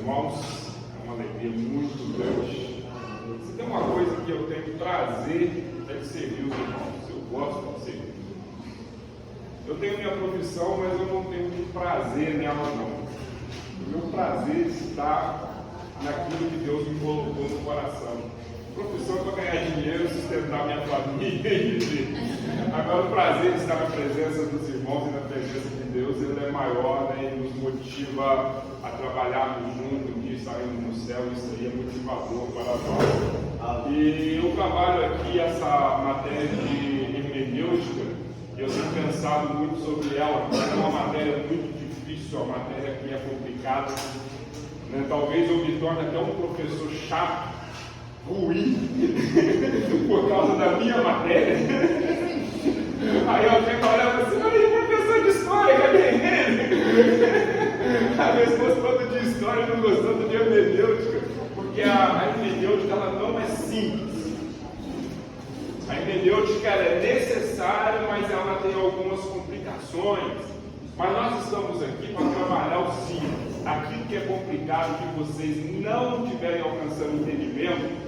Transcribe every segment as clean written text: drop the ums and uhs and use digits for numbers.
irmãos, é uma alegria muito grande. Se tem uma coisa que eu tenho prazer é de servir os irmãos, eu gosto de servir. Eu tenho minha profissão, mas eu não tenho muito prazer nela não. O meu prazer está naquilo que Deus me colocou no coração. Profissão para ganhar dinheiro, sustentar minha família e viver. Agora o prazer de estar na presença dos irmãos e na presença de Deus, ele é maior, né? E nos motiva a trabalharmos juntos, de estarmos no céu, isso aí é motivador para nós. E eu trabalho aqui essa matéria de hermenêutica, e eu tenho pensado muito sobre ela, porque é uma matéria muito difícil, uma matéria que é complicada, né? Talvez eu me torne até um professor chato, ruim, por causa da minha matéria. Aí eu fico olhando assim, olha, professor de história, cadê ele? A minha esposa falando de história, não gostando de hermenêutica, porque a hermenêutica ela não é simples. A hermenêutica é necessária, mas ela tem algumas complicações. Mas nós estamos aqui para trabalhar o simples. Aquilo que é complicado, que vocês não estiverem alcançando entendimento,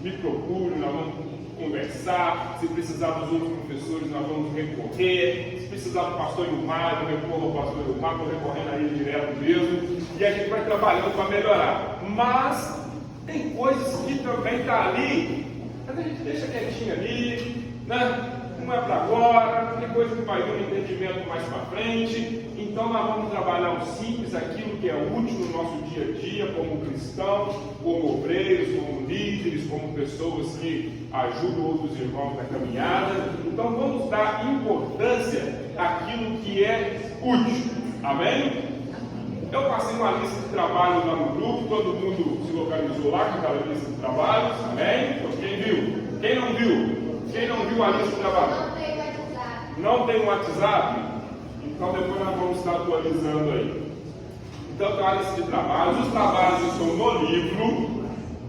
me procurem, nós vamos conversar. Se precisar dos outros professores, nós vamos recorrer. Se precisar do pastor Ilmar, eu recorro ao pastor Ilmar, estou recorrendo a ele direto mesmo. E a gente vai trabalhando para melhorar. Mas tem coisas que também estão ali, mas a gente deixa quietinho ali, né? Não é para agora, tem coisa que vai vir um entendimento mais para frente. Então nós vamos trabalhar o simples, aquilo que é útil no nosso dia a dia, como cristãos, como obreiros, como líderes, como pessoas que ajudam outros irmãos na caminhada. Então vamos dar importância àquilo que é útil. Amém? Eu passei uma lista de trabalhos lá no grupo, todo mundo se localizou lá com aquela lista de trabalhos. Amém? Então, quem viu? Quem não viu? Quem não viu a lista de trabalho? Não tem WhatsApp? Então depois nós vamos estar atualizando aí. Então tem a lista de trabalhos. Os trabalhos estão no livro.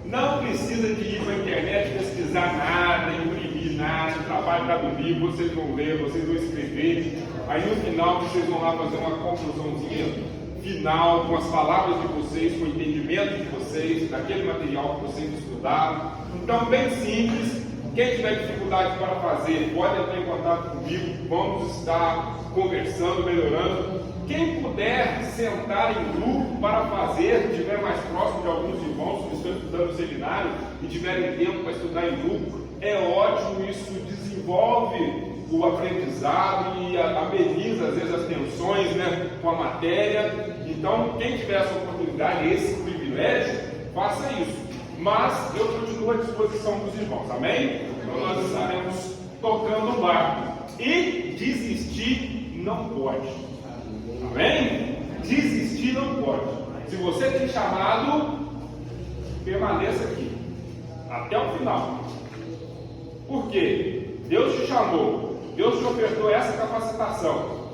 Não precisa de ir para a internet pesquisar nada, imprimir nada. O trabalho está no livro, vocês vão ler, vocês vão escrever. Aí no final vocês vão lá fazer uma conclusãozinha final com as palavras de vocês, com o entendimento de vocês, daquele material que vocês estudaram. Então bem simples. Quem tiver dificuldade para fazer, pode entrar em contato comigo, vamos estar conversando, melhorando. Quem puder sentar em grupo para fazer, estiver mais próximo de alguns irmãos que estão estudando no seminário e tiverem tempo para estudar em grupo, é ótimo, isso desenvolve o aprendizado e ameniza às vezes as tensões, né, com a matéria. Então, quem tiver essa oportunidade, esse privilégio, faça isso. Mas eu continuo à disposição dos irmãos, amém? Então nós estaremos tocando o barco. E desistir não pode, amém? Desistir não pode. Se você tem chamado, permaneça aqui até o final. Por quê? Deus te chamou, Deus te ofertou essa capacitação.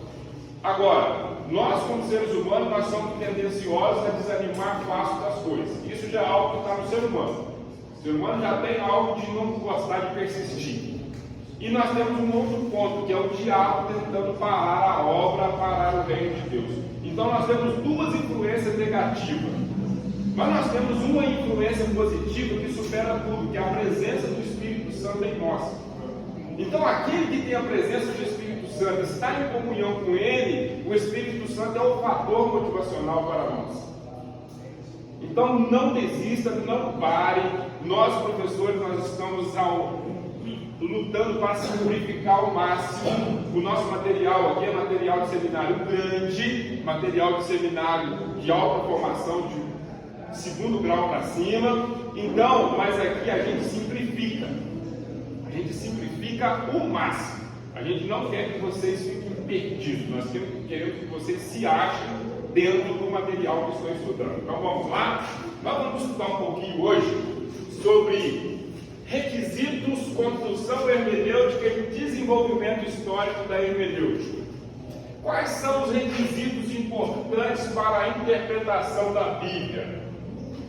Agora, nós como seres humanos, nós somos tendenciosos a desanimar fácil das coisas. Isso já é algo que está no ser humano. O ser humano já tem algo de não gostar de persistir. E nós temos um outro ponto, que é o diabo tentando parar a obra, parar o reino de Deus. Então nós temos duas influências negativas. Mas nós temos uma influência positiva que supera tudo, que é a presença do Espírito Santo em nós. Então aquele que tem a presença do Espírito Santo, está em comunhão com Ele, o Espírito Santo é o fator motivacional para nós. Então não desista, não pare. Nós professores, nós estamos lutando para simplificar ao máximo. O nosso material aqui é material de seminário grande, material de seminário de alta formação, de segundo grau para cima. Então, mas aqui a gente simplifica. A gente simplifica o máximo. A gente não quer que vocês fiquem perdidos. Nós queremos que vocês se achem dentro do material que estão estudando. Então vamos lá? Nós vamos estudar um pouquinho hoje sobre requisitos, construção hermenêutica e desenvolvimento histórico da hermenêutica. Quais são os requisitos importantes para a interpretação da Bíblia?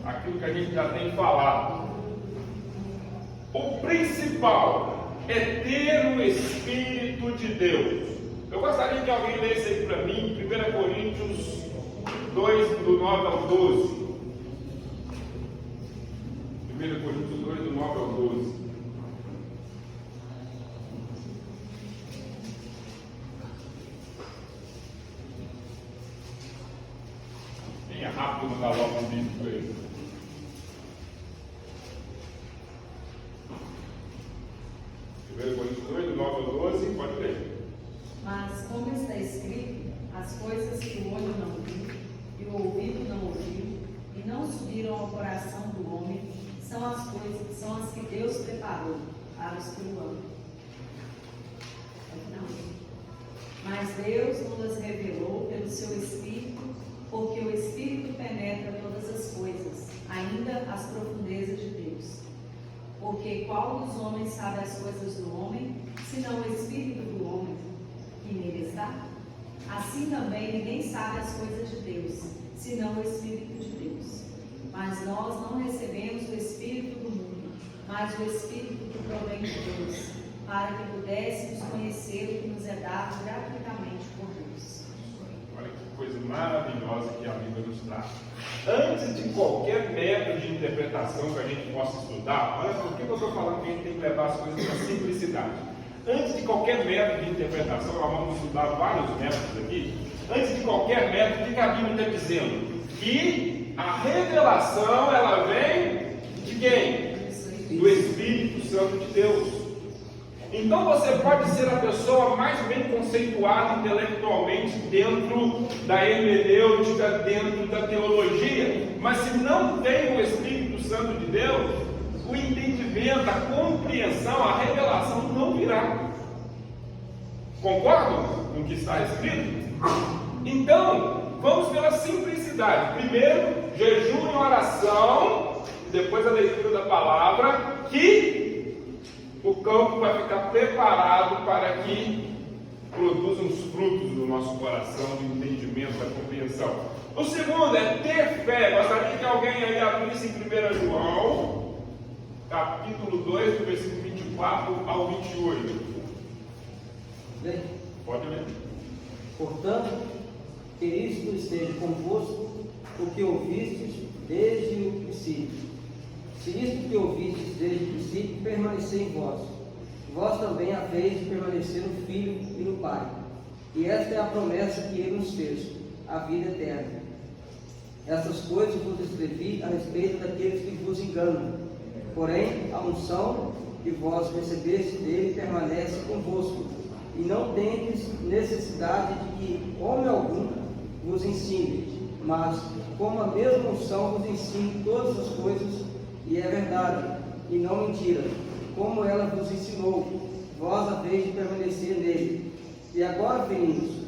Aquilo que a gente já tem falado. O principal é ter o Espírito de Deus. Eu gostaria que alguém lesse aí para mim, 1 Coríntios 2, do 9 ao 12. rápido no galope bíblico aí. Coríntios 2, 9 a 12, pode ler. Mas, como está escrito, as coisas que o olho não viu, e o ouvido não ouviu, e não subiram ao coração do homem, são as que Deus preparou para os que o amam. Mas Deus nos revelou pelo seu Espírito, porque o Espírito penetra todas as coisas, ainda as profundezas de Deus. Porque qual dos homens sabe as coisas do homem, senão o Espírito do homem que nele está? Assim também ninguém sabe as coisas de Deus, senão o Espírito de Deus. Mas nós não recebemos o Espírito do mundo, mas o Espírito que provém de Deus, para que pudéssemos conhecer o que nos é dado gratuitamente por Deus. Olha que coisa maravilhosa que a Bíblia nos traz. Antes de qualquer método de interpretação que a gente possa estudar, olha por que eu estou falando que a gente tem que levar as coisas para a simplicidade. Antes de qualquer método de interpretação, nós vamos estudar vários métodos aqui. Antes de qualquer método, o que a Bíblia está dizendo? Que a revelação, ela vem de quem? Do Espírito Santo de Deus. Então você pode ser a pessoa mais bem conceituada intelectualmente dentro da hermenêutica, dentro da teologia, mas se não tem o Espírito Santo de Deus, o entendimento, a compreensão, a revelação não virá. Concordam com o que está escrito? Então, vamos pela simplicidade. Primeiro, jejum e oração, depois a leitura da palavra, que o campo vai ficar preparado para que produza os frutos do nosso coração, do entendimento, da compreensão. O segundo é ter fé. Gostaria que alguém aí abrisse em 1 João, capítulo 2, do versículo 24 ao 28. Bem, pode ler. Portanto, que isto esteja convosco, o que ouvistes desde o princípio. Se isto que ouvistes desde o princípio permanecer em vós, vós também haveis de permanecer no Filho e no Pai. E esta é a promessa que Ele nos fez, a vida eterna. Essas coisas vos escrevi a respeito daqueles que vos enganam. Porém, a unção que vós recebestes dele permanece convosco, e não tendes necessidade de que homem algum vos ensine, mas como a mesma unção vos ensine todas as coisas, e é verdade, e não mentira, como ela vos ensinou, vós haveis de permanecer nele. E agora, filhinhos,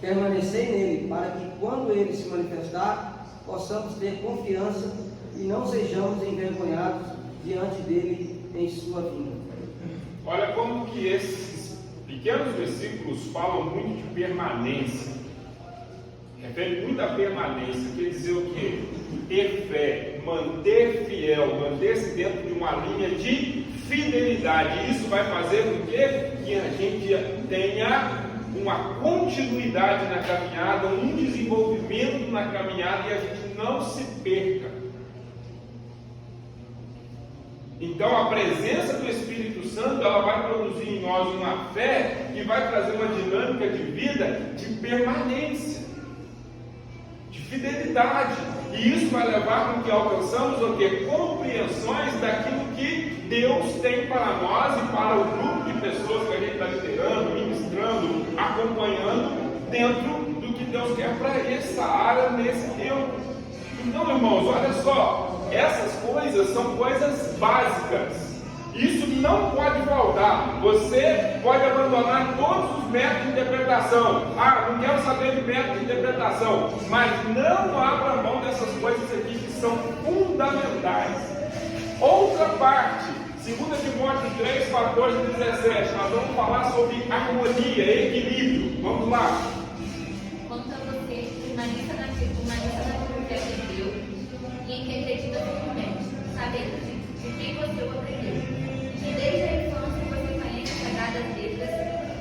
permanecei nele, para que quando ele se manifestar, possamos ter confiança e não sejamos envergonhados diante dele em sua vinda. Olha como que esses pequenos versículos falam muito de permanência. Refere muito a permanência. Quer dizer o quê? Ter fé, manter fiel, manter-se dentro de uma linha de fidelidade. Isso vai fazer com que a gente tenha uma continuidade na caminhada, um desenvolvimento na caminhada e a gente não se perca. Então a presença do Espírito Santo, ela vai produzir em nós uma fé que vai trazer uma dinâmica de vida de permanência, de fidelidade. E isso vai levar com que alcançamos o quê? Compreensões daquilo que Deus tem para nós e para o grupo de pessoas que a gente está liderando, ministrando, acompanhando dentro do que Deus quer para essa área nesse tempo. Então, irmãos, olha só, essas coisas são coisas básicas. Isso não pode faltar. Você pode abandonar todos os métodos de interpretação. Ah, não quero saber de método de interpretação. Mas não abra mão dessas coisas aqui que são fundamentais. Outra parte, 2 Timóteo 3, 14 e 17. Nós vamos falar sobre harmonia, equilíbrio. Vamos lá. Quanto a você, permaneça na fé de Deus e em que acredita firmemente, sabendo de quem você o aprendeu. E desde a infância você conhece as sagradas letras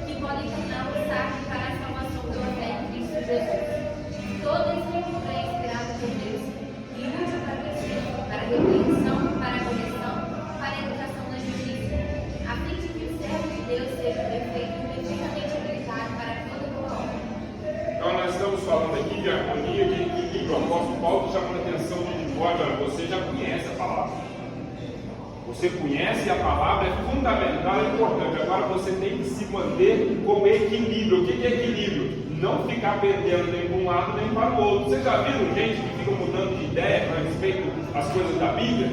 que podem torná-lo para a salvação pela fé em Cristo Jesus. Toda a Escritura é inspirada por Deus e útil para crescer, para a repreensão, para a correção, para a educação na justiça, a fim de que o servo de Deus seja perfeito e perfeitamente habilitado para toda boa obra. Então nós estamos falando aqui de harmonia, de equilíbrio. O Você conhece a palavra, é fundamental, é importante. Agora você tem que se manter com equilíbrio. O que é equilíbrio? Não ficar perdendo nem para um lado nem para o outro. Vocês já viram gente que fica mudando de ideia a respeito das coisas da Bíblia?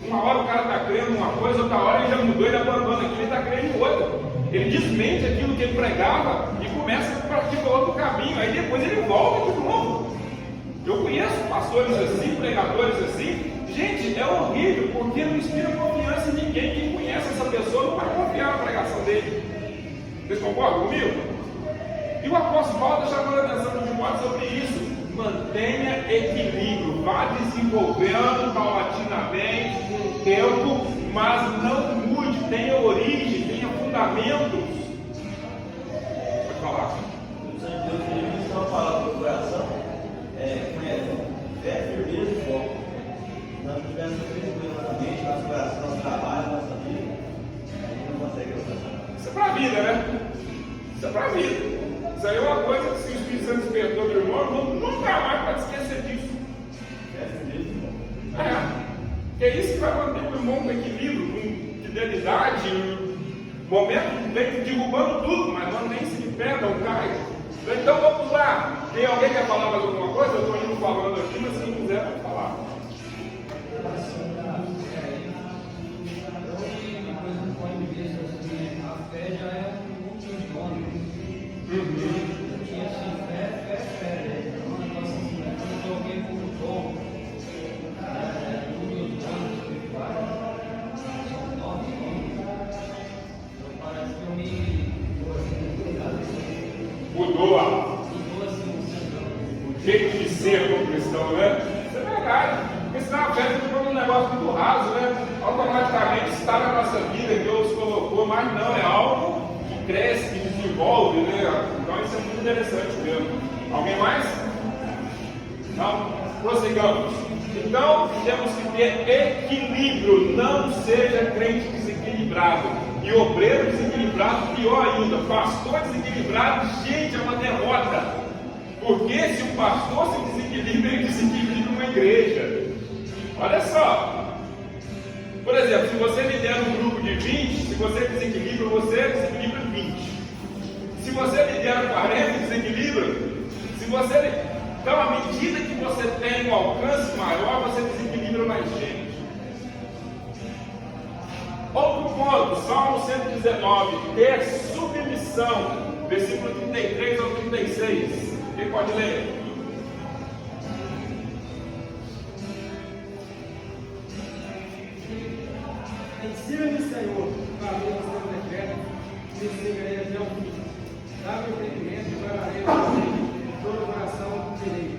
Uma hora o cara está crendo uma coisa, outra hora ele já mudou, ele abandona aquilo, ele está crendo em outra. Ele desmente aquilo que ele pregava e começa a praticar outro caminho. Aí depois ele volta de novo. Eu conheço pastores assim, pregadores assim. Gente, é horrível, porque não inspira confiança em ninguém. Quem conhece essa pessoa não vai confiar na pregação dele. Vocês concordam comigo? E o apóstolo Paulo está chamando a atenção do Timóteo sobre isso. Mantenha equilíbrio, vá desenvolvendo paulatinamente, com o tempo, mas não mude, tenha origem, tenha fundamentos. Pode falar. O Senhor de Deus queria ministrar uma palavra do coração, fé, firmeza e foco. Nós não tivermos firmeza na mente, nosso coração, nosso trabalho, nossa vida, a gente não consegue alcançar. Isso é para a vida, né? Isso é para a vida. Isso aí é uma coisa que se o Espírito Santo despertou do irmão, nunca mais pode esquecer disso. É isso que vai manter o irmão com equilíbrio, com fidelidade. O momento vem derrubando tudo, mas mantém-se de pé, não cai. Então vamos lá. Tem alguém que quer falar mais alguma coisa? Eu estou indo falando aqui, mas quem quiser pode falar. A fé já é um último tinha assim, fé. É um negócio assim, né? Quando eu joguei como dom, dos anos espirituais, são 9 anos, então parece que eu me Mudou assim, o jeito de ser como cristão, né? Isso é verdade. Porque senão a fé fica um negócio muito raso, né? Automaticamente está na nossa vida que Deus colocou, mas não, é algo que cresce, que desenvolve, né? Então isso é muito interessante mesmo. Alguém mais? Não? Prossigamos. Então temos que ter equilíbrio, não seja crente desequilibrado. E obreiro desequilibrado, pior ainda, pastor desequilibrado, gente, é uma derrota. Porque se o pastor se desequilibra, ele desequilibra uma igreja. Olha só. Por exemplo, se você lidera um grupo de 20, se você desequilibra, você desequilibra 20. Se você lidera 40, desequilibra. Se você... Então, à medida que você tem um alcance maior, você desequilibra mais gente. Outro ponto, Salmo 119, ter submissão, versículo 33 ao 36. Quem pode ler? Ensina-me, Senhor, o caminho do seu decreto, me seguirei até o fim. Dá-me entendimento e guardarei o caminho, todo o coração direito.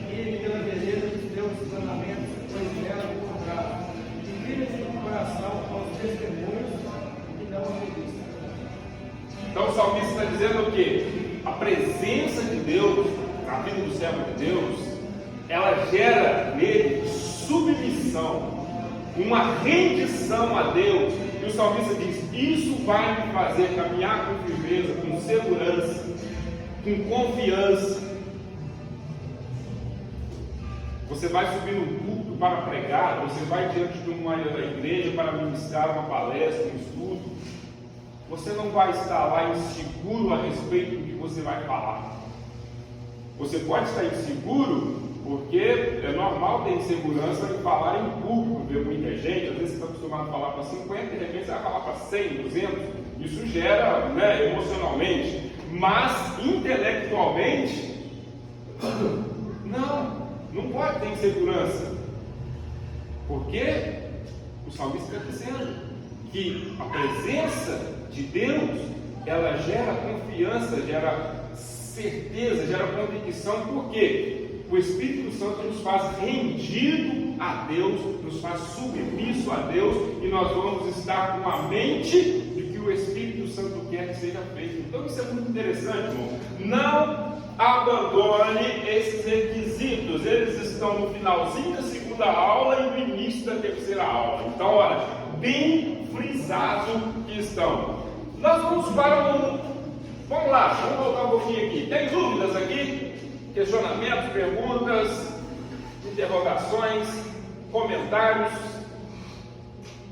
Guie-me pela beleza dos teus mandamentos, pois nela me encontrava. Inclina-me o coração aos testemunhos e não à revista. Então o salmista está dizendo o quê? A presença de Deus, na vida do servo de Deus, ela gera nele submissão, uma rendição a Deus. E o salmista diz: isso vai me fazer caminhar com firmeza, com segurança, com confiança. Você vai subir no culto para pregar, você vai diante de uma igreja para ministrar uma palestra, um estudo. Você não vai estar lá inseguro a respeito do que você vai falar. Você pode estar inseguro porque é normal ter insegurança em falar em público, ver muita gente. Às vezes você está acostumado a falar para 50, de repente você vai falar para 100, 200. Isso gera, né, emocionalmente. Mas intelectualmente, não pode ter insegurança. Porque o salmista está dizendo que a presença de Deus, ela gera confiança, gera certeza, gera convicção. Por quê? O Espírito Santo nos faz rendido a Deus, nos faz submisso a Deus, e nós vamos estar com a mente de que o Espírito Santo quer que seja feito. Então isso é muito interessante, irmão. Não abandone esses requisitos, eles estão no finalzinho da segunda aula e no início da terceira aula. Então, olha, bem frisado que estão. Nós vamos para vamos lá, vamos voltar um pouquinho aqui. Tem dúvidas aqui? Questionamentos, perguntas, interrogações, comentários?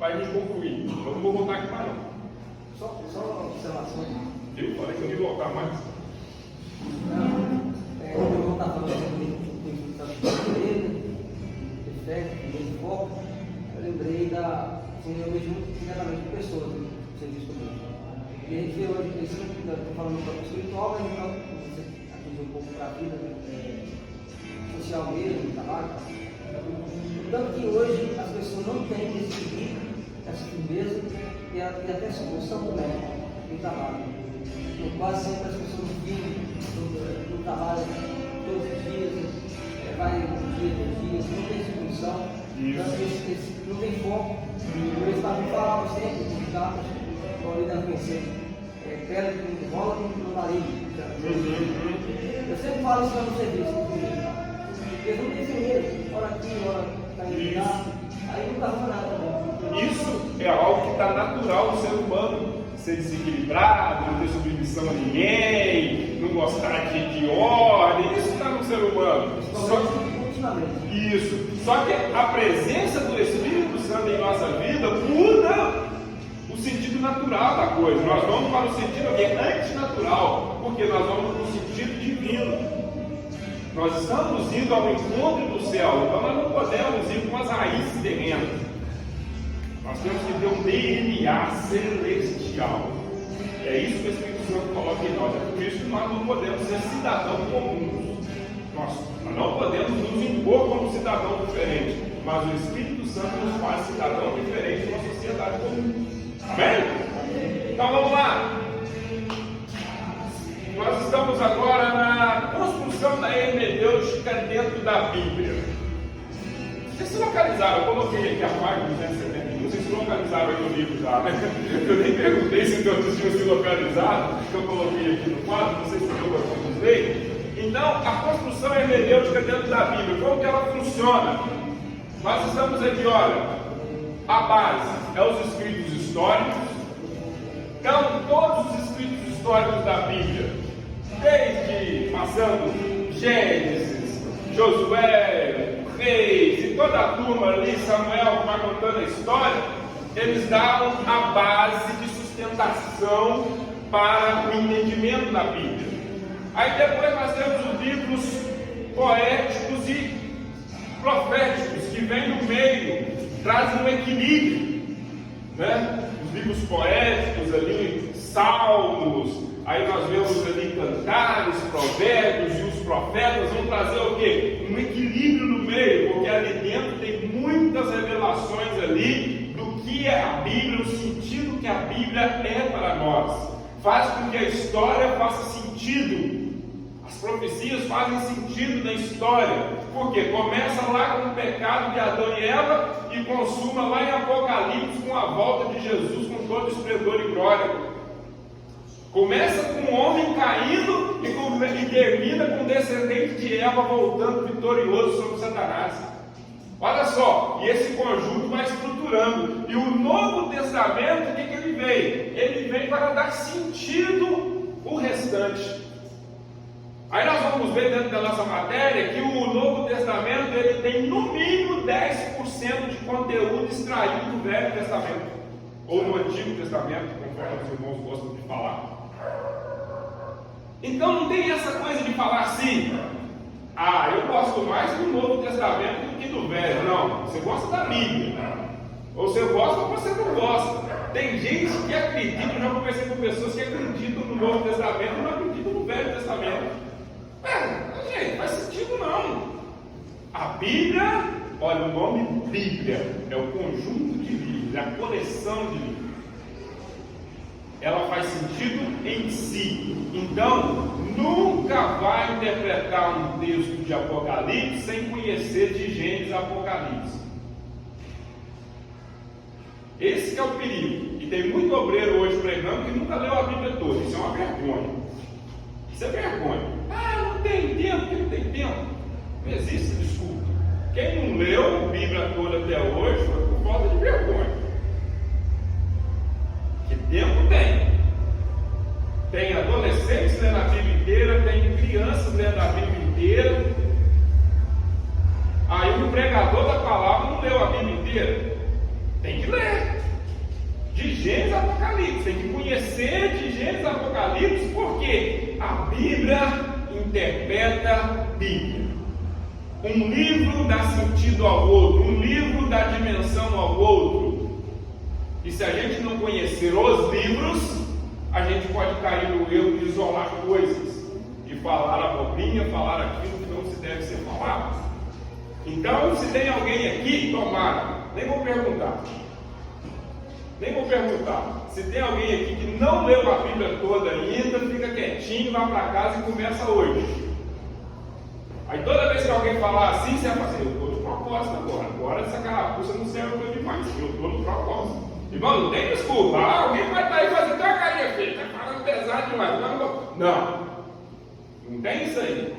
para a gente concluir. Eu não vou voltar aqui mais não. Só uma observação. Eu falei que eu ia voltar mais. Eu vou estar falando de igreja, de fé, de foco. Eu lembrei eu vejo muito sinceramente de pessoas no serviço comigo. E a gente vê hoje, estou falando do campo espiritual, mas então, você atingiu um pouco para a vida social mesmo, trabalho. Tanto que hoje as pessoas não têm esse equilíbrio, essa firmeza e até solução também no trabalho. Então, quase sempre as pessoas vivem no trabalho todos os dias, vai um dia, 2 dias, não tem solução, não tem foco. O Estado falava sempre dos dados, para o líder conhecer, pele que rola no nariz. Eu sempre falo isso no serviço, porque não tem enfermeiro, hora aqui, hora está indo lá, aí nunca arruma nada. Isso é algo que está natural no ser humano. Ser desequilibrado, não ter submissão a ninguém, não gostar de ordem, isso está no ser humano. Só que a presença do Espírito Santo em nossa vida muda o sentido natural da coisa. Nós vamos para o sentido que é antinatural, porque nós vamos para o sentido divino. Nós estamos indo ao encontro do céu, então nós não podemos ir com as raízes terrenas. Nós temos que ter um DNA celestial. É isso que o Espírito Santo coloca em nós. É por isso que nós não podemos ser cidadãos comuns. Nós não podemos nos impor como cidadão diferente. Mas o Espírito Santo nos faz cidadão diferente de uma sociedade comum. Amém? Então vamos lá. Nós estamos agora na construção da hermenêutica dentro da Bíblia. Vocês se localizaram? Eu coloquei aqui a página 271. Vocês se localizaram aí no livro já, né? Eu nem perguntei se todos tinham se localizado, que eu coloquei aqui no quadro, não sei se eu usei. Então, a construção hermenêutica dentro da Bíblia, como que ela funciona? Nós estamos aqui, olha, a base é os escritos históricos. Então, todos os escritos históricos da Bíblia, desde passando Gênesis, Josué, Reis e toda a turma ali, Samuel, que vai contando a história, eles dão a base de sustentação para o entendimento da Bíblia. Aí depois nós temos os livros poéticos e proféticos, que vêm no meio, trazem um equilíbrio, né? Os livros poéticos ali, Salmos, aí nós vemos ali Cantares, Provérbios, e os profetas vão trazer o quê? Um equilíbrio no meio, porque ali dentro tem muitas revelações ali do que é a Bíblia, o sentido que a Bíblia é para nós. Faz com que a história faça sentido. As profecias fazem sentido na história, porque começa lá com o pecado de Adão e Eva e consuma lá em Apocalipse com a volta de Jesus com todo esplendor e glória. Começa com o homem caindo e termina com o descendente de Eva voltando vitorioso sobre Satanás. Olha só, e esse conjunto vai estruturando. E o Novo Testamento, o que ele vem? Ele vem para dar sentido o restante. Aí nós vamos ver dentro da nossa matéria que o Novo Testamento ele tem no mínimo 10% de conteúdo extraído do Velho Testamento, ou do Antigo Testamento, conforme os irmãos gostam de falar. Então não tem essa coisa de falar assim, eu gosto mais do Novo Testamento do que do Velho. Não, você gosta da Bíblia, ou você gosta ou você não gosta. Tem gente que acredita, eu já conversei com pessoas que acreditam no Novo Testamento e não acreditam no Velho Testamento. Gente, faz sentido não. A Bíblia, olha, o nome Bíblia é o conjunto de livros, é a coleção de livros. Ela faz sentido em si. Então, nunca vai interpretar um texto de Apocalipse sem conhecer de Gênesis a Apocalipse. Esse que é o perigo. E tem muito obreiro hoje pregando que nunca leu a Bíblia toda. Isso é uma vergonha. Isso é vergonha. Não tem tempo, que não tem tempo. Não existe desculpa. Quem não leu a Bíblia toda até hoje foi por falta de vergonha. Que tempo tem. Tem adolescentes lendo a Bíblia inteira, tem crianças lendo a Bíblia inteira. Aí o pregador da palavra não leu a Bíblia inteira. Tem que ler. conhecer de Gênesis a Apocalipse, porque a Bíblia interpreta a Bíblia. Um livro dá sentido ao outro, um livro dá dimensão ao outro. E se a gente não conhecer os livros, a gente pode cair no erro de isolar coisas e falar abobrinha, falar aquilo que não se deve ser falado. Então, se tem alguém aqui, tomara, nem vou perguntar. Se tem alguém aqui que não leu a Bíblia toda ainda, fica quietinho, vai para casa e começa hoje. Aí toda vez que alguém falar assim, você vai fazer, eu estou no propósito agora essa carapuça não serve para mim mais, eu estou no propósito. Irmão, não tem desculpa, alguém vai estar aí fazendo uma carinha feia, está falando pesado demais. Não tem isso aí.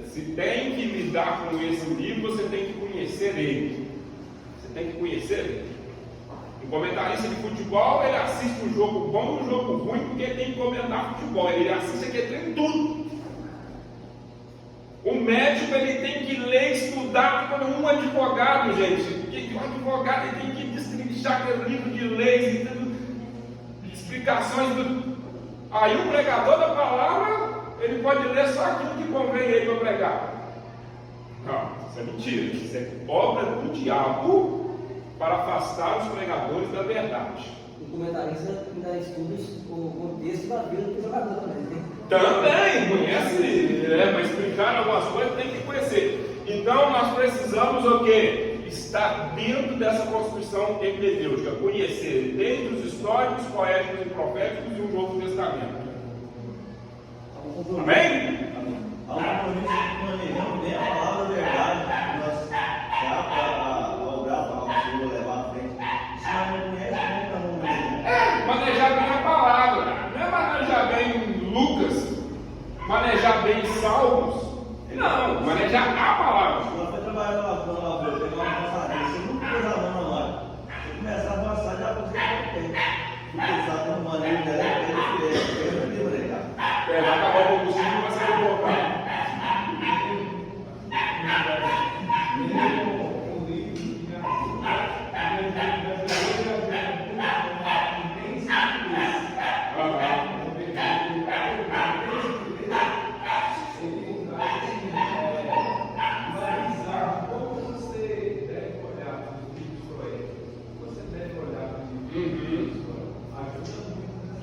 Se tem que lidar com esse livro, você tem que conhecer ele. Um comentarista de futebol, ele assiste um jogo bom e um jogo ruim, porque ele tem que comentar futebol. Ele assiste aqui, ele tem tudo. O médico, ele tem que ler, estudar como um advogado, gente. Porque o advogado, ele tem que destrinchar aquele livro de leis e tudo, explicações do... Aí o pregador da palavra, ele pode ler só aquilo que convém ele para pregar. Não, isso é mentira. Isso é obra do diabo para afastar os pregadores da verdade. O comentarista ainda estuda o contexto da vida do jogador também, né? Também conhece, para explicar algumas coisas tem que conhecer. Então nós precisamos o quê? Estar dentro dessa construção hermenêutica, conhecer desde os históricos, poéticos e proféticos e o Novo Testamento. Amém? Há um compromisso que planejamos bem a palavra da verdade. Nós ao gravar o Senhor levar à frente. Se nós não conhecemos, não vamos ver. Manejar bem a palavra, não é manejar bem Lucas, manejar bem Salmos, não, manejar a palavra. Quando foi trabalhar na lavoura, pegar uma passadeira, você nunca pôs a mão na hora. Você começar a passar, já você não tem. Porque sabe como uma linha dela é diferente, vai acabar o combustível e vai ser voltar.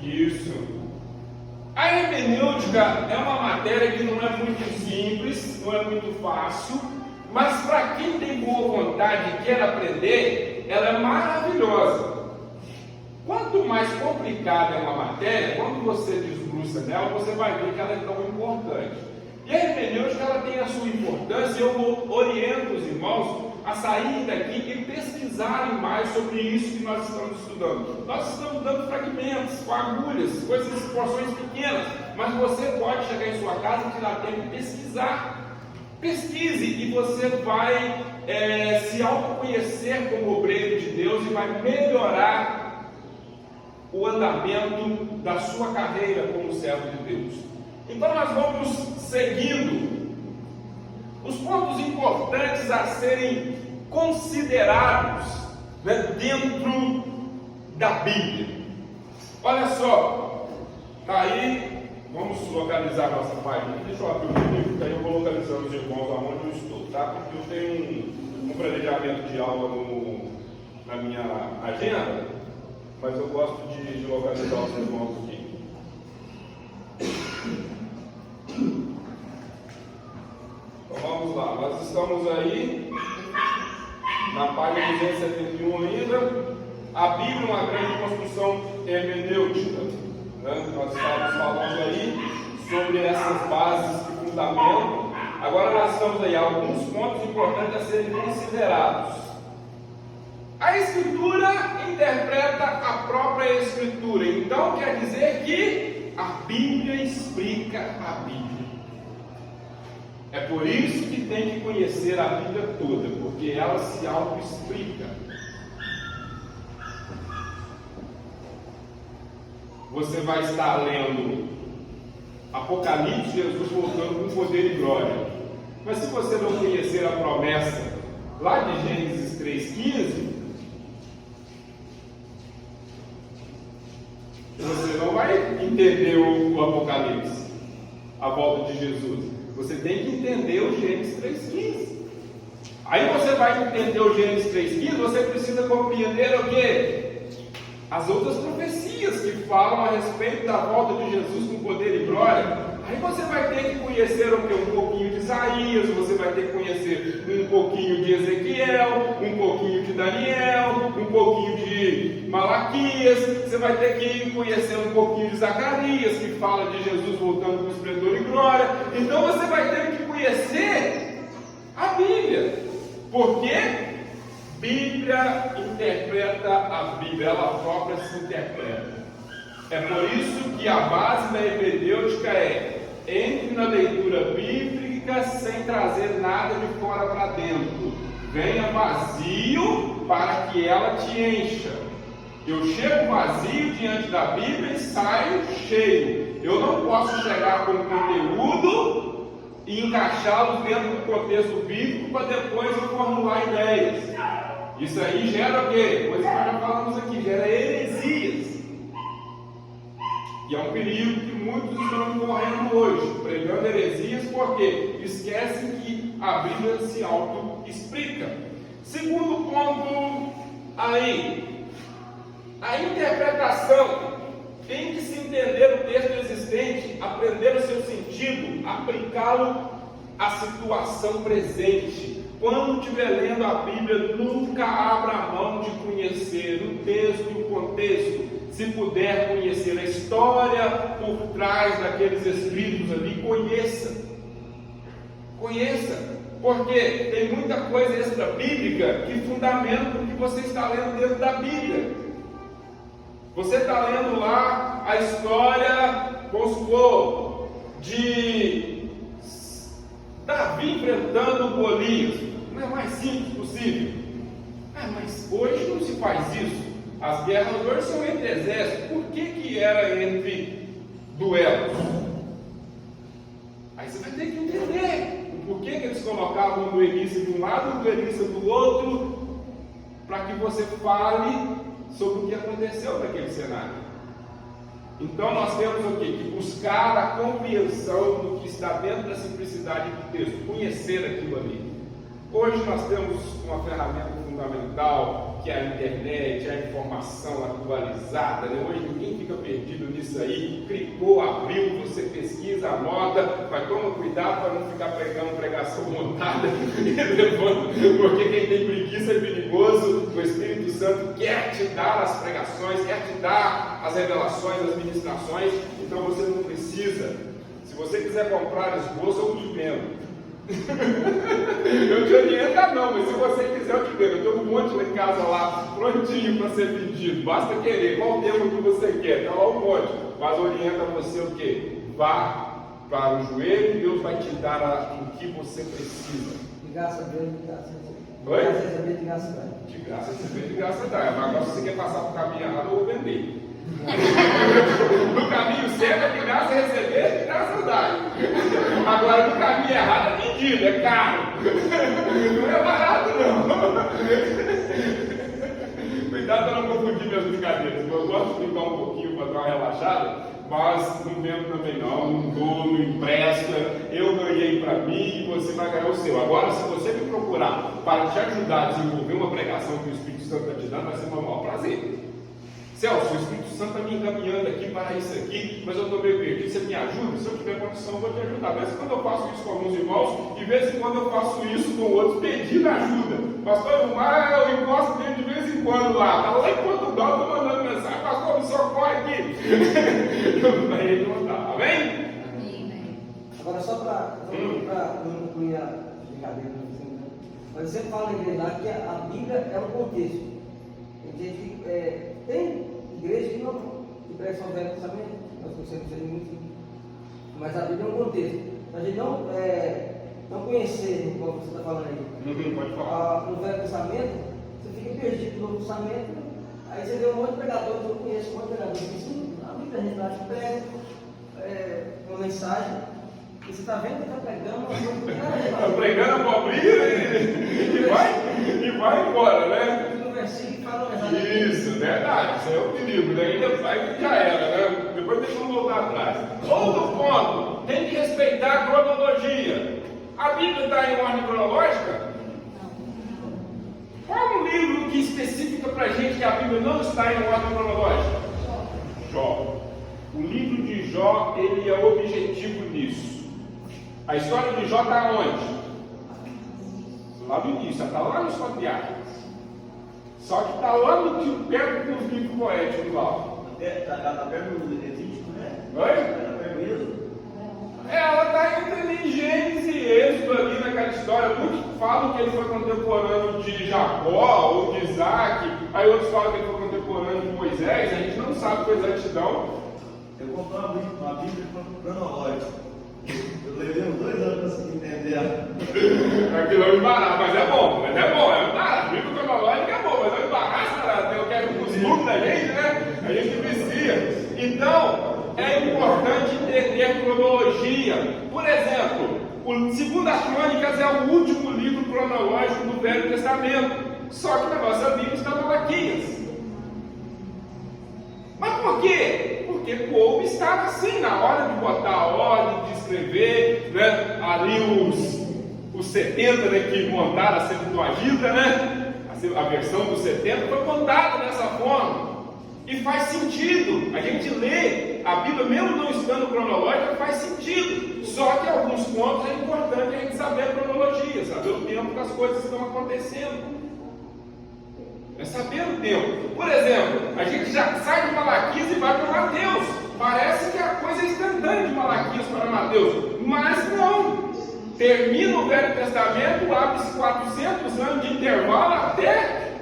Isso. A hermenêutica é uma matéria que não é muito simples, não é muito fácil, mas para quem tem boa vontade e quer aprender, ela é maravilhosa. Quanto mais complicada é uma matéria, quando você desbruça nela, você vai ver que ela é tão importante. E a hermenêutica, ela tem a sua importância, e eu oriento os irmãos a saírem daqui e pesquisarem mais sobre isso que nós estamos estudando. Nós estamos dando fragmentos, com agulhas, coisas, porções pequenas, mas você pode chegar em sua casa e tirar tempo e pesquisar. Pesquise e você vai se autoconhecer como obreiro de Deus e vai melhorar o andamento da sua carreira como servo de Deus. Então nós vamos seguindo os pontos importantes a serem considerados, dentro da Bíblia. Olha só, está aí, vamos localizar a nossa página. Deixa eu abrir o livro, que aí eu vou localizando os irmãos aonde eu estou, tá? Porque eu tenho um planejamento de aula na minha agenda, mas eu gosto de localizar os irmãos aqui. Então vamos lá, nós estamos aí na página 271 ainda. A Bíblia é uma grande construção hermenêutica, né? Nós estávamos falando aí sobre essas bases de fundamento. Agora nós estamos aí alguns pontos importantes a serem considerados. A Escritura interpreta a própria Escritura, então quer dizer que a Bíblia explica a Bíblia. É por isso que tem que conhecer a Bíblia toda, porque ela se auto-explica. Você vai estar lendo Apocalipse, Jesus voltando com poder e glória. Mas se você não conhecer a promessa lá de Gênesis 3,15, entender o Apocalipse, a volta de Jesus. Você tem que entender o Gênesis 3,15. Aí você vai entender o Gênesis 3,15, você precisa compreender o quê? As outras profecias que falam a respeito da volta de Jesus com poder e glória. Aí você vai ter que conhecer o quê? Um pouquinho de Isaías, você vai ter que conhecer um pouquinho de Ezequiel, um pouquinho de Daniel, um pouquinho de Malaquias, você vai ter que conhecer um pouquinho de Zacarias, que fala de Jesus voltando com esplendor e glória. Então você vai ter que conhecer a Bíblia. Por quê? Bíblia interpreta a Bíblia, ela própria se interpreta. É por isso que a base da hermenêutica é: entre na leitura bíblica sem trazer nada de fora para dentro. Venha vazio para que ela te encha. Eu chego vazio diante da Bíblia e saio cheio. Eu não posso chegar com conteúdo e encaixá-lo dentro do contexto bíblico para depois eu formular ideias. Isso aí gera o quê? Coisa que nós já falamos aqui, gera heresias. E é um perigo que muitos estão correndo hoje, pregando heresias, porque esquecem que a Bíblia se auto-explica. Segundo ponto aí, a interpretação. Tem que se entender o texto existente, aprender o seu sentido, aplicá-lo à situação presente. Quando estiver lendo a Bíblia, nunca abra mão de conhecer o texto e o contexto. Se puder conhecer a história por trás daqueles escritos ali, conheça. Conheça, porque tem muita coisa extra-bíblica que fundamenta o que você está lendo dentro da Bíblia. Você está lendo lá a história, vamos supor, de Davi enfrentando Golias. Não é mais simples possível. Mas hoje não se faz isso. As guerras hoje são entre exércitos. Por que era entre duelos? Aí você vai ter que entender o porquê que eles colocavam o duelista de um lado e o duelista do outro, para que você fale sobre o que aconteceu naquele cenário. Então nós temos o quê? Que buscar a compreensão do que está dentro da simplicidade do texto, conhecer aquilo ali. Hoje nós temos uma ferramenta fundamental, que é a internet, a informação atualizada, né? Hoje ninguém fica perdido nisso aí, clicou, abriu, você pesquisa, anota, mas toma cuidado para não ficar pregando pregação montada, porque quem tem preguiça é perigoso. O Espírito Santo quer te dar as pregações, quer te dar as revelações, as ministrações, então você não precisa. Se você quiser comprar esboço, eu te vendo. Eu te oriento não, mas se você quiser eu te vendo. Eu tenho um monte lá em casa lá, prontinho para ser vendido. Basta querer, qual o tema que você quer, está lá um monte. Mas orienta você o quê? Vá para o joelho e Deus vai te dar o que você precisa. De graça a Deus, de graça a Deus. Oi? De graça a Deus, de graça a Deus. De graça receber, de graça dar. Mas agora se você quer passar por caminho errado, eu vou vender. No caminho certo é de graça receber, de graça dar. Agora no caminho errado é vendido, é caro. Não é barato não. Cuidado para não confundir minhas brincadeiras. Eu gosto de brincar um pouquinho para dar uma relaxada, mas não vendo também não dou, não empresta. Eu ganhei para mim e você vai ganhar o seu. Agora, se você me procurar para te ajudar a desenvolver uma pregação que o Espírito Santo está te dando, vai ser o maior prazer. Celso, o Espírito Santo está me encaminhando aqui para isso aqui, mas eu estou meio perdido. Você me ajuda? Se eu tiver condição, eu vou te ajudar. Mas quando eu faço isso com alguns irmãos, de vez em quando eu faço isso com outros, pedindo ajuda. Pastor Ilmar, eu encosto dele de vez em quando lá. Está lá em Portugal, estou mandando mensagem. Pastor, me socorre aqui. Aí ele não está. Amém? Amém. Agora, só para não concluir a brincadeira, mas você fala na igreja lá que a Bíblia é um contexto. Tem igreja que não prega só o Velho Testamento, nós conhecemos ele muito, mas a Bíblia é um contexto. A gente não conhecer, como você está falando aí, Pode falar. no Velho Testamento, você fica perdido no Novo Testamento, aí você vê um monte de pregadores, eu conheço um monte de pregadores que sim, a Bíblia a gente acha que prega uma mensagem, e você está vendo que está pregando uma coisa. Está pregando a abobrinha e vai embora, né? No versículo fala uma mensagem. Isso, verdade, isso é o perigo, né? Ainda vai que já era, né? depois deixa eu voltar atrás. Outro ponto, tem que respeitar a cronologia. A Bíblia está em ordem cronológica? Qual é o livro que especifica para a gente que a Bíblia não está em ordem cronológica? Jó. O livro de Jó, ele é objetivo nisso. A história de Jó está onde? Lá no início, está lá nos patriarcas. Só que está lá no perto dos livros poéticos lá. Está perto do Levítico, né? Oi? Está perto mesmo. Ela está entre Gênesis e Êxodo ali naquela história. Muitos falam que ele foi contemporâneo de Jacó ou de Isaac. Aí outros falam que ele foi contemporâneo de Moisés. A gente não sabe com exatidão. Eu comprei uma Bíblia cronológica. Eu levei uns 2 anos para conseguir entender. Aquilo é um embaraço, mas é bom. É um embaraço. Bíblia cronológica é bom, mas é um embaraço. Eu quero o costume da gente, né? A gente vicia. Então, é importante entender cronologia. Por exemplo, o 2 Crônicas é o último livro cronológico do Velho Testamento. Só que na nossa Bíblia está Malaquias. Mas por quê? Porque coube estar assim, na hora de botar a ordem, de escrever, né? Ali os 70, né, que montaram a Septuaginta, né? A versão dos 70 foi montada dessa forma. E faz sentido. A gente lê a Bíblia, mesmo não estando cronológica, faz sentido. Só que alguns pontos é importante a gente saber a cronologia, saber o tempo que as coisas estão acontecendo. É saber o tempo. Por exemplo, a gente já sai de Malaquias e vai para Mateus. Parece que a coisa é instantânea de Malaquias para Mateus. Mas não. Termina o Velho Testamento, abre-se 400 anos de intervalo até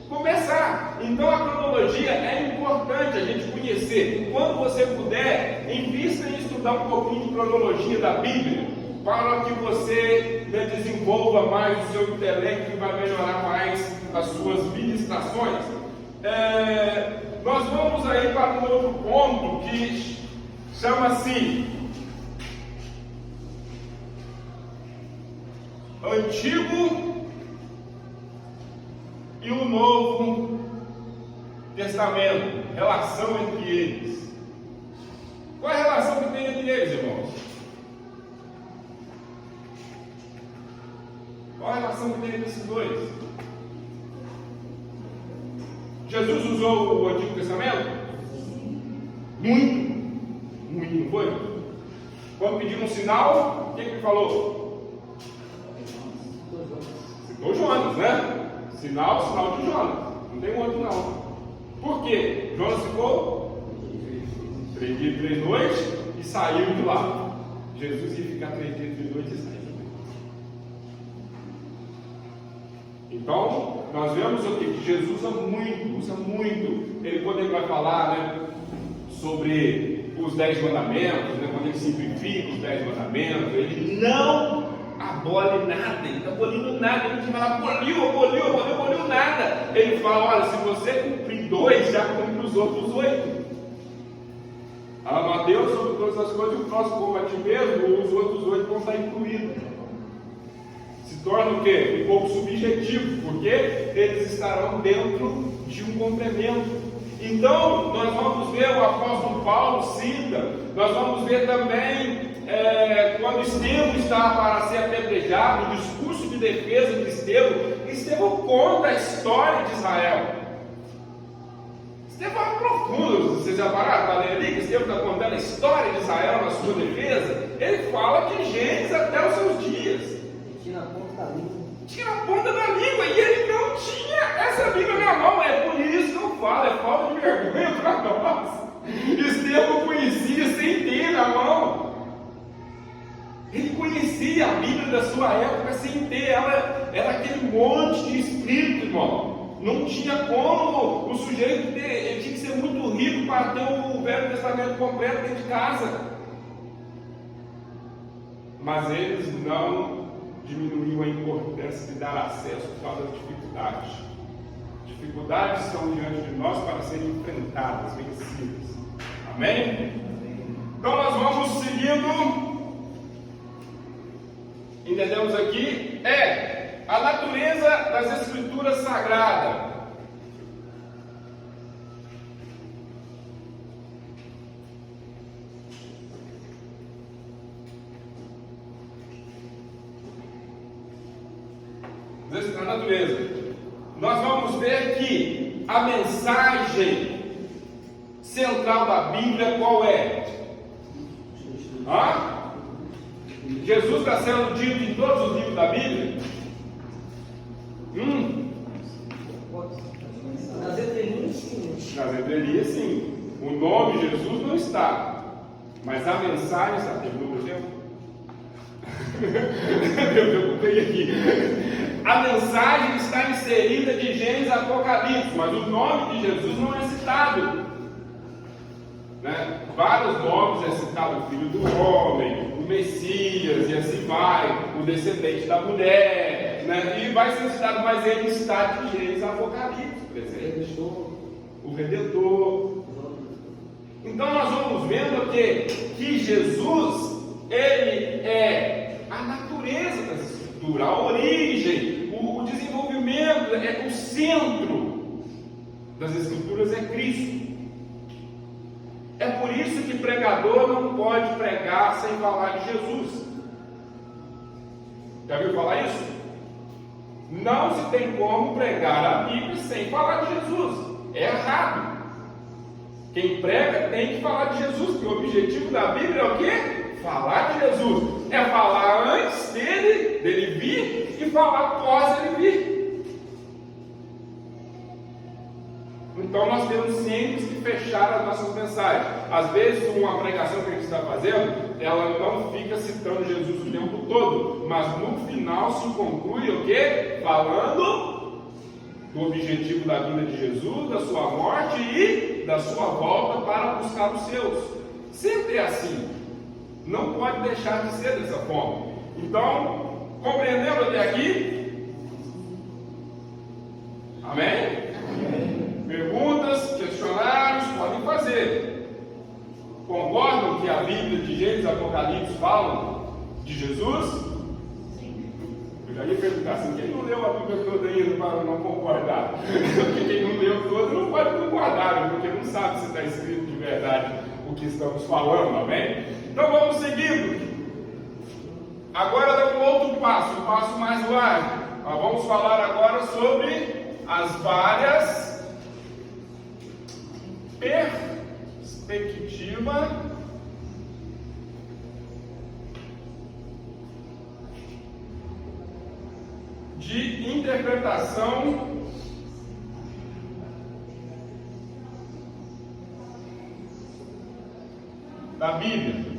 começar. Então a cronologia é importante a gente conhecer. Quando você puder, invista em estudar um pouquinho de cronologia da Bíblia, para que você desenvolva mais o seu intelecto e vai melhorar mais as suas ministrações. Nós vamos aí para um outro ponto que chama assim: Antigo e o Novo Testamento, relação entre eles. Qual é a relação que tem entre eles, irmãos? Qual a relação que tem entre esses dois? Jesus usou o Antigo Testamento? Muito, não foi? Quando pediram um sinal, o que ele falou? Citou Jonas, né? Sinal de Jonas. Não tem outro não. Por quê? Jonas ficou 3 dias e 3 noites e saiu de lá. Jesus ia ficar 3 dias e 3 noites e saiu. Então, nós vemos aqui que Jesus usa muito. Ele, quando ele vai falar, né, sobre os 10 mandamentos, né, quando ele simplifica os 10 mandamentos, ele não abole nada, ele está abolindo nada, ele não fala aboliu nada. Ele fala: olha, se você cumprir 2, já cumpre os outros 8. Ama a Deus sobre todas as coisas, o próximo como a ti mesmo, os outros 8 vão estar incluídos. Se torna o quê? Um pouco subjetivo, porque eles estarão dentro de um complemento. Então, nós vamos ver o apóstolo Paulo cita, nós vamos ver também quando Estevão estava para ser apedrejado, o discurso de defesa de Estevão conta a história de Israel. Estevão é profundo, vocês já pararam para ler ali que Estevão está contando a história de Israel na sua defesa? Ele fala de Gênesis até os seus dias. Tira a ponta da língua. Tira a ponta da língua, e ele não tinha essa Bíblia na mão. É por isso que eu falo, é falta de vergonha para nós. Estevão conhecia sem ter na mão. Ele conhecia a Bíblia da sua época sem ter. Ela era aquele monte de escrito, irmão. Não tinha como o sujeito ter. Ele tinha que ser muito rico para ter o Velho Testamento completo dentro de casa. Mas eles não diminuiu a importância de dar acesso por causa das dificuldades. Dificuldades são diante de nós para serem enfrentadas, vencidas. Amém? Então nós vamos seguindo. Entendemos aqui? A natureza das Escrituras Sagradas. Na natureza. Nós vamos ver que a mensagem central da Bíblia qual é? Jesus está sendo dito em todos os livros da Bíblia? Nas entrelinhas, sim. Nas entrelinhas, sim. O nome de Jesus não está. Mas a mensagem está. Terminou o tempo? Eu peguei aqui. A mensagem está inserida de Gênesis a Apocalipse, mas o nome de Jesus não é citado. Né? Vários nomes é citado: o Filho do Homem, o Messias, e assim vai, o descendente da mulher, né? E vai ser citado, mas ele está de Gênesis a Apocalipse presente. O Redentor. Então nós vamos vendo que Jesus, ele é a natureza das Escrituras, a origem, o desenvolvimento, o centro das Escrituras é Cristo. É por isso que pregador não pode pregar sem falar de Jesus. Já viu falar isso? Não se tem como pregar a Bíblia sem falar de Jesus. É errado. Quem prega tem que falar de Jesus, porque o objetivo da Bíblia é o quê? Falar de Jesus. É falar antes dele vir, e falar após ele vir. Então nós temos sempre que fechar as nossas mensagens. Às vezes uma pregação que a gente está fazendo, ela não fica citando Jesus o tempo todo, mas no final se conclui o quê? Falando do objetivo da vinda de Jesus, da sua morte e da sua volta para buscar os seus. Sempre é assim. Não pode deixar de ser dessa forma. Então, compreendendo até aqui? Amém? Perguntas, questionários, podem fazer. Concordam que a Bíblia de Gênesis e Apocalipse falam de Jesus? Eu já ia perguntar assim: quem não leu a Bíblia toda ainda para não concordar? Porque quem não leu toda não pode concordar, porque não sabe se está escrito de verdade o que estamos falando, amém? Então vamos seguindo. Agora dá um outro passo, um passo mais largo. Nós vamos falar agora sobre as várias perspectivas de interpretação da Bíblia.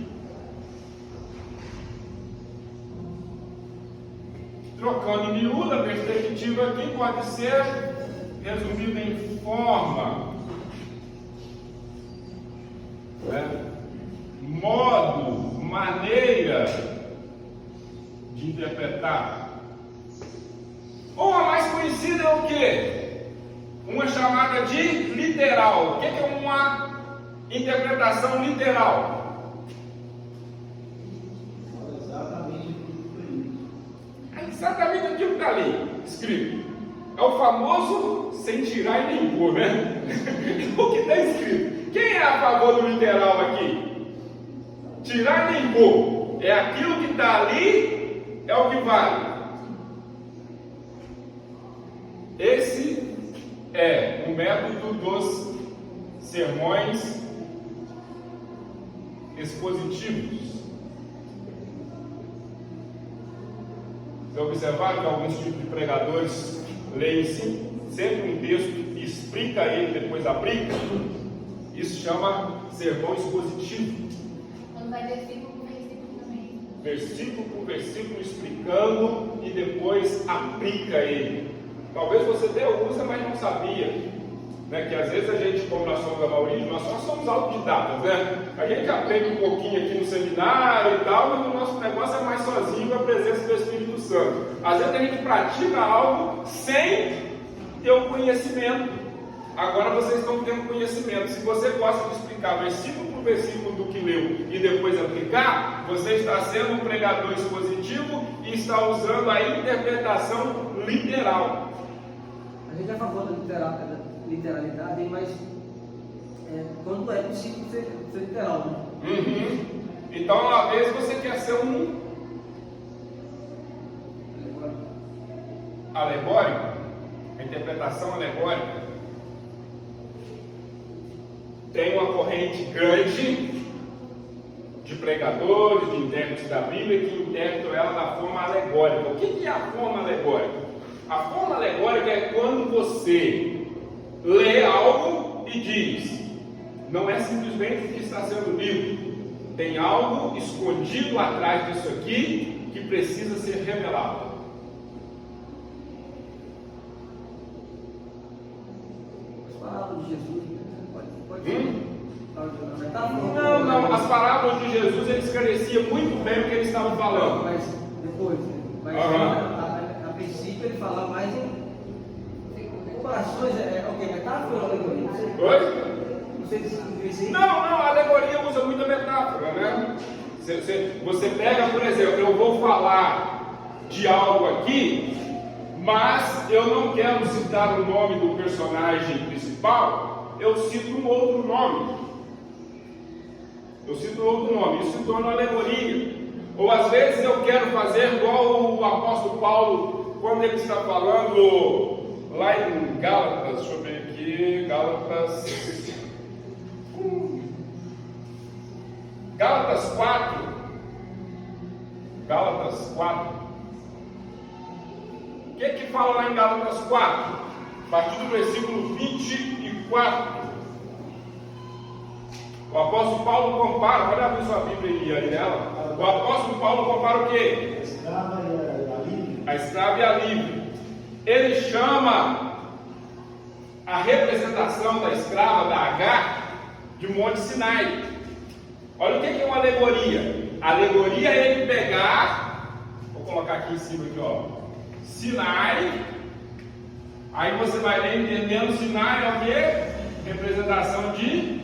Trocando em miúdo, a perspectiva aqui pode ser resumida em forma, modo, maneira de interpretar. Ou a mais conhecida é o quê? Uma chamada de literal. O que é uma interpretação literal? É exatamente aquilo que está ali escrito. É o famoso sem tirar e nem pôr, né? O que está escrito. Quem é a favor do literal aqui? Tirar e nem pôr. É aquilo que está ali, é o que vale. Esse é o método dos sermões expositivos. Você observaram que alguns tipos de pregadores leem sempre um texto e explica ele, depois aplica? Isso chama sermão expositivo. Quando vai versículo por versículo também. Versículo por versículo explicando e depois aplica ele. Talvez você até usa, mas não sabia, né? Que às vezes a gente, como nós somos a maioria, nós somos autodidatas, né? A gente aprende um pouquinho aqui no seminário e tal, mas o nosso negócio é mais sozinho com a presença do Espírito Santo. Às vezes a gente pratica algo sem ter o conhecimento. Agora vocês estão tendo conhecimento. Se você gosta de explicar versículo por versículo do que leu e depois aplicar, você está sendo um pregador expositivo e está usando a interpretação literal. A gente é a favor da literalidade, mas quando é possível ser literal, né? Uhum. Então, uma vez você quer ser um alegórica, a interpretação alegórica, tem uma corrente grande de pregadores, de intérpretes da Bíblia, que interpretam ela da forma alegórica. O que é a forma alegórica? A forma alegórica é quando você lê algo e diz: não é simplesmente o que está sendo lido, tem algo escondido atrás disso aqui que precisa ser revelado. As palavras de Jesus, pode Não, as palavras de Jesus, ele esclarecia muito bem o que ele estava falando. Mas depois, a princípio ele fala mais em comparações, metáfora ou alegoria? Oi? Não sei se isso aí. Não, a alegoria usa muita metáfora, né? Você pega, por exemplo, eu vou falar de algo aqui, mas eu não quero citar o nome do personagem principal, eu cito um outro nome. Isso se torna alegoria. Ou às vezes eu quero fazer igual o apóstolo Paulo, quando ele está falando lá em Gálatas, deixa eu ver aqui, Gálatas 4. O que fala lá em Gálatas 4? A partir do versículo 24. O apóstolo Paulo compara, pode abrir sua Bíblia aí nela. O apóstolo Paulo compara o quê? A escrava e a livre. A escrava e a livre. Ele chama a representação da escrava, da Agar, de Monte Sinai. Olha o que é uma alegoria. A alegoria é ele pegar, vou colocar aqui em cima, aqui, ó, Sinai. Aí você vai ler entendendo Sinai é o quê? Representação de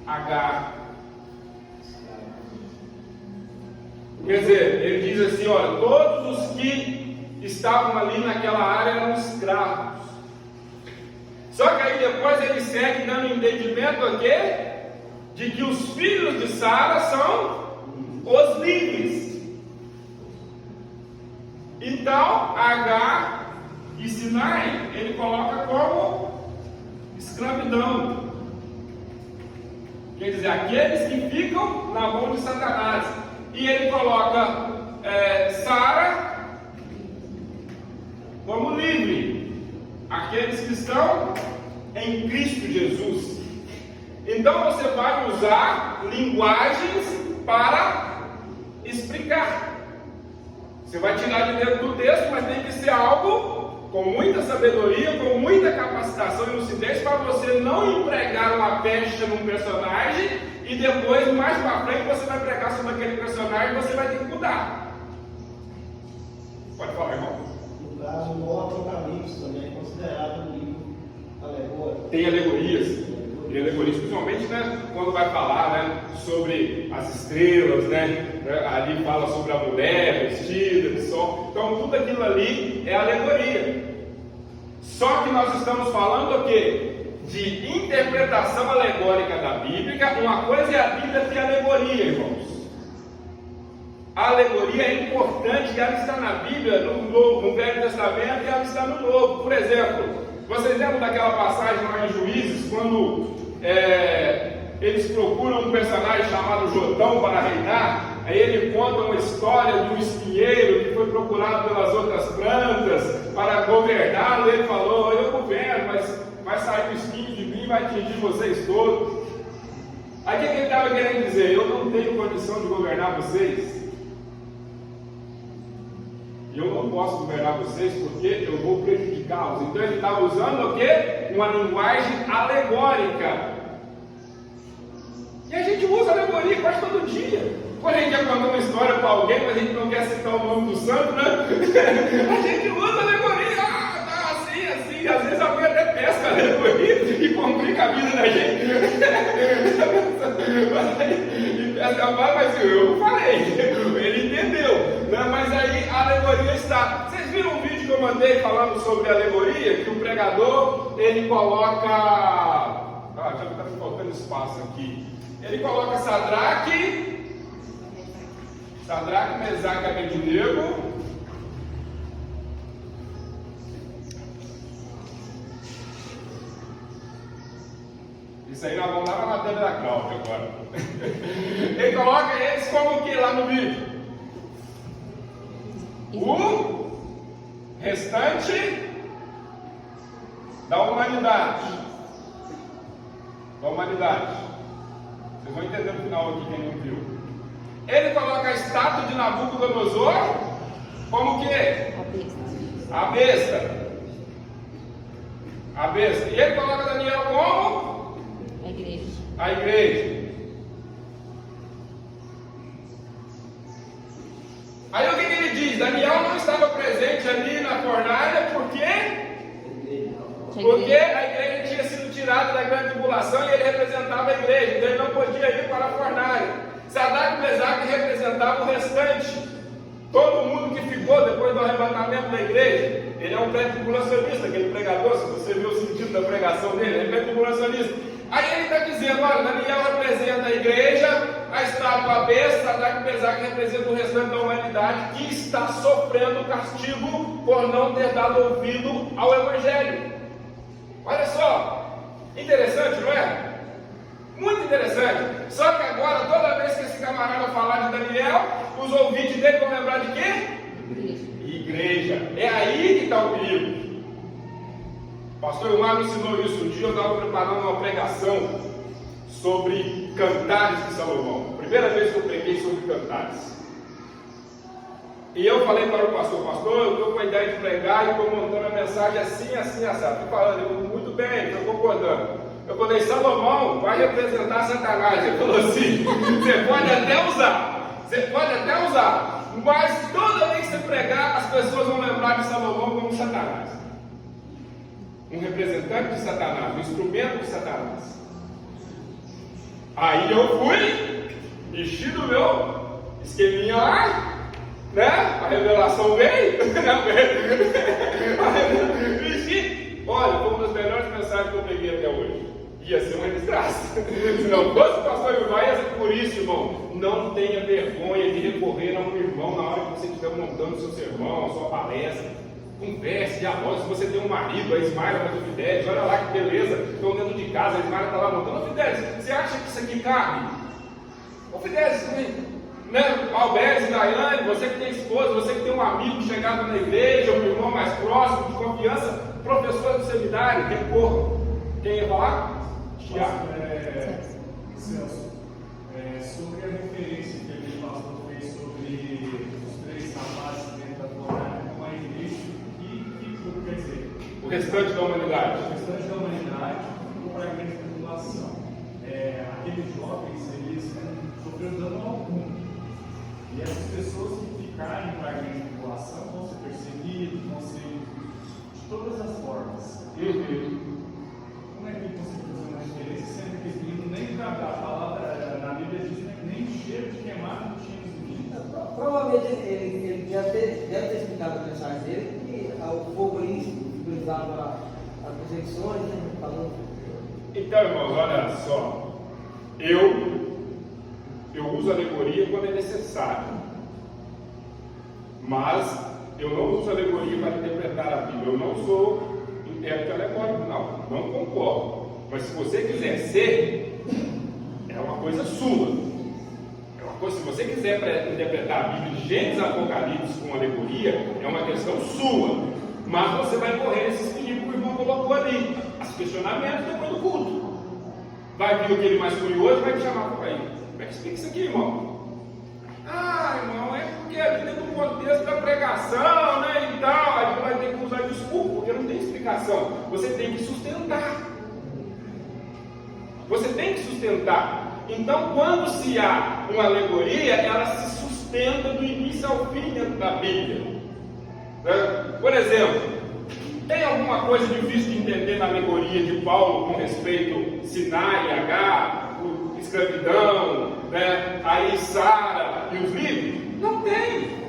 Agar. Quer dizer, ele diz assim: olha, todos os que estavam ali naquela área eram escravos. Só que aí depois ele segue dando entendimento aqui de que os filhos de Sara são os livres. Então, Agar e Sinai ele coloca como escravidão. Quer dizer, aqueles que ficam na mão de Satanás. E ele coloca Sara como livre. Aqueles que estão em Cristo Jesus. Então você vai usar linguagens para explicar. Você vai tirar de dentro do texto, mas tem que ser algo com muita sabedoria, com muita capacitação e lucidez, para você não empregar uma pecha num personagem e depois, mais para frente, você vai pregar sobre aquele personagem e você vai ter que mudar. Pode falar, irmão. No caso, o Apocalipse também é considerado um livro alegórico. Tem alegorias, principalmente, né, quando vai falar, né, sobre as estrelas, né, ali fala sobre a mulher vestida de sol. Então tudo aquilo ali é alegoria. Só que nós estamos falando o quê? De interpretação alegórica da Bíblia. Uma coisa é a Bíblia ter alegoria, irmãos. A alegoria é importante, ela está na Bíblia, no Velho Testamento, e ela está no Novo. Por exemplo, vocês lembram daquela passagem lá em Juízes, quando eles procuram um personagem chamado Jotão para reinar? Aí ele conta uma história de um espinheiro que foi procurado pelas outras plantas para governá-lo. Ele falou: eu governo, mas vai sair um espinho de mim e vai atingir vocês todos. Aí o que ele estava querendo dizer? Eu não tenho condição de governar vocês. E eu não posso governar vocês porque eu vou prejudicá-los. Então ele estava usando o quê? Uma linguagem alegórica. E a gente usa alegoria quase todo dia. Quando a gente já contou uma história para alguém, mas a gente não quer citar o nome do santo, né? A gente usa alegoria. Tá assim. Às vezes alguém até pesca a alegoria e complica a vida da gente. E pesca mal, mas eu falei. Ele entendeu. Né? Mas aí a alegoria está. Vocês viram um vídeo que eu mandei falando sobre alegoria? Que o pregador, ele coloca... já está faltando espaço aqui. Ele coloca Sadraque, Mesaque e Abednego Isso aí nós vamos lá na matéria da Cláudia agora. Ele coloca eles como o que lá no vídeo? O restante da humanidade. Da humanidade. Vocês vão entender no final aqui quem não viu. Ele coloca a estátua de Nabucodonosor como o quê? A besta. A besta. E ele coloca Daniel como? A igreja. A igreja. Aí o que ele diz? Daniel não estava presente ali na fornalha, por quê? Porque a igreja tinha sido tirada da grande tribulação e ele representava a igreja, então ele não podia ir para a fornalha. Sadraque e Mesaque representavam o restante. Todo mundo que ficou depois do arrebatamento da igreja, ele é um pré-tribulacionista, aquele pregador, se você viu o sentido da pregação dele, ele é pré-tribulacionista. Aí ele está dizendo, olha, Daniel representa a igreja, a estátua a besta, Sadraque e Mesaque representa o restante da humanidade que está sofrendo castigo por não ter dado ouvido ao Evangelho. Olha só, interessante, não é? Muito interessante. Só que agora, toda vez que esse camarada falar de Daniel, os ouvintes dele vão lembrar de quê? Igreja. É aí que está o perigo. O pastor Ilmar me ensinou isso. Um dia eu estava preparando uma pregação sobre Cantares de Salomão. Primeira vez que eu preguei sobre Cantares. E eu falei para o pastor, eu estou com a ideia de pregar e estou montando a mensagem assim, assado. Estou falando, eu, muito bem, estou concordando. Eu falei, Salomão vai representar Satanás. Ele falou assim, você pode até usar, mas toda vez que você pregar, as pessoas vão lembrar de Salomão como Satanás. Um representante de Satanás, um instrumento de Satanás. Aí eu fui, enchi do meu esqueminha lá, né? A revelação veio. Olha, foi uma das melhores mensagens que eu peguei até hoje. Ia ser uma desgraça. Se não fosse o pastor Ilmar, ia ser por isso, irmão. Não tenha vergonha de recorrer a um irmão na hora que você estiver montando seu sermão, sua palestra. Converse, dialogue. Se você tem um marido, a Ismael vai do Fidelis, olha lá que beleza. Estão dentro de casa, a Ismael está lá montando. Ô Fidelis, você acha que isso aqui cabe? Ô Fidelis, né? Alberto e Daiane, você que tem esposa, você que tem um amigo chegado na igreja, um irmão mais próximo, de confiança, professor do seminário, recorra. Quem ia falar? Tiago. Celso, sobre a referência que ele pastor fez sobre os 3 rapazes dentro da fornalha com a igreja, que tudo quer dizer? O restante da humanidade. O restante da humanidade ficou para a grande tribulação. Aqueles jovens, eles não sofreram dano algum. E essas pessoas que ficarem para a grande tribulação vão ser perseguidos, vão ser de todas as formas. Como é que ele consegue fazer uma diferença, sendo que esse menino nem a palavra na Bíblia diz nem cheiro de queimado tinha os meninos? Provavelmente ele deve ter explicado a mensagem dele, que o fogo aí simbolizava as perseguições, né? Falando. Então, irmãos, olha só. Eu uso alegoria quando é necessário. Mas eu não uso alegoria para interpretar a Bíblia. Eu não sou intérprete alegórico, não concordo. Mas se você quiser ser, é uma coisa sua. É uma coisa, se você quiser interpretar a Bíblia de Gênesis a Apocalipse com alegoria, é uma questão sua. Mas você vai correr esses perigos que o irmão colocou ali. Os questionamentos depois do culto. Vai vir aquele mais curioso e vai te chamar para aí. Como é que explica isso aqui, irmão? Irmão, é porque ali dentro do contexto da pregação, né, e tal, aí tu vai ter que usar desculpa, porque não tem explicação. Você tem que sustentar. Você tem que sustentar. Então, quando se há uma alegoria, ela se sustenta do início ao fim dentro da Bíblia. Por exemplo, tem alguma coisa difícil de entender na alegoria de Paulo com respeito a Sinai, Agar, escravidão, né? Aí Sara e os livros? Não tem.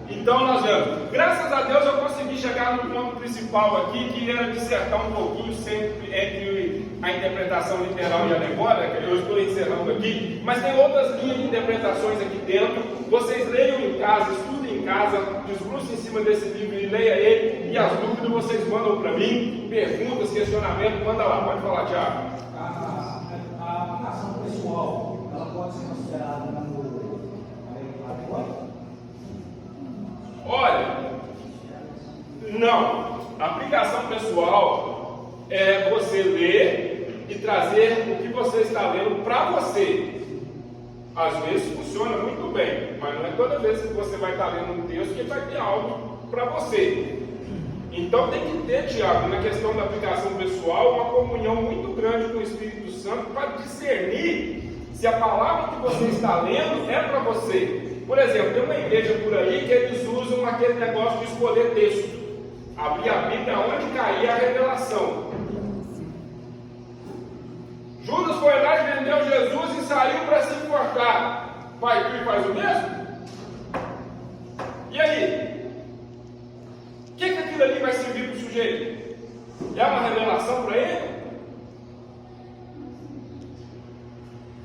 Então nós vemos, graças a Deus eu consegui chegar no ponto principal aqui, que era dissertar um pouquinho sempre entre a interpretação literal e alegórica. Eu estou encerrando aqui, mas tem outras linhas de interpretações aqui dentro. Vocês leiam em casa, estudem em casa, desbruce em cima desse livro e leia ele. E as dúvidas vocês mandam para mim, perguntas, questionamentos, manda lá. Pode falar, Tiago. A aplicação pessoal, ela pode ser considerada como adequada? Olha, não. A aplicação pessoal é você ler e trazer o que você está lendo para você. Às vezes funciona muito bem, mas não é toda vez que você vai estar lendo um texto que vai ter algo para você. Então tem que ter, Tiago, na questão da aplicação pessoal, uma comunhão muito grande com o Espírito Santo para discernir se a palavra que você está lendo é para você. Por exemplo, tem uma igreja por aí que eles usam aquele negócio de escolher texto. Abrir a Bíblia onde cair a revelação. Judas foi lá e vendeu Jesus e saiu para se enforcar. Pai, tu faz o mesmo? E aí? O que aquilo ali vai servir para o sujeito? É uma revelação para ele?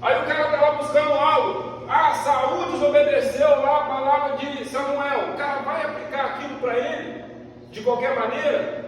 Aí o cara está lá buscando algo. Ah, Saúl desobedeceu lá a palavra de Samuel. O cara vai aplicar aquilo para ele de qualquer maneira?